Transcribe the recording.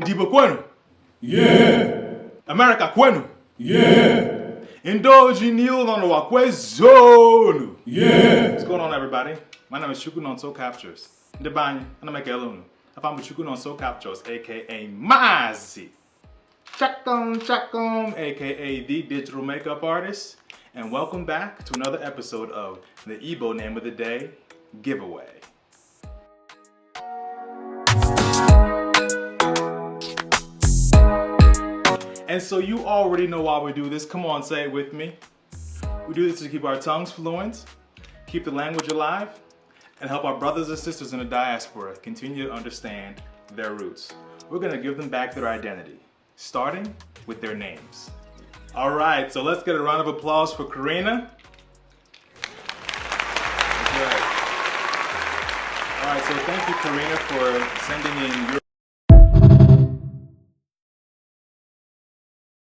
Igbo kwenu? Yeah. America kwenu? Yeah. Indoji Neil on the Wakwe Zone. Yeah. What's going on, everybody? My name is Chukwu on Soul Captures. Ndebanye, ana make elunu. I'm Chukwu on Soul Captures, aka Mazi. Chakom, aka the digital makeup artist. And welcome back to another episode of the Igbo name of the day giveaway. And so you already know why we do this. Come on, say it with me. We do this to keep our tongues fluent, keep the language alive, and help our brothers and sisters in the diaspora continue to understand their roots. We're gonna give them back their identity, starting with their names. All right, so let's get a round of applause for Karina. All right, so thank you, Karina, for sending in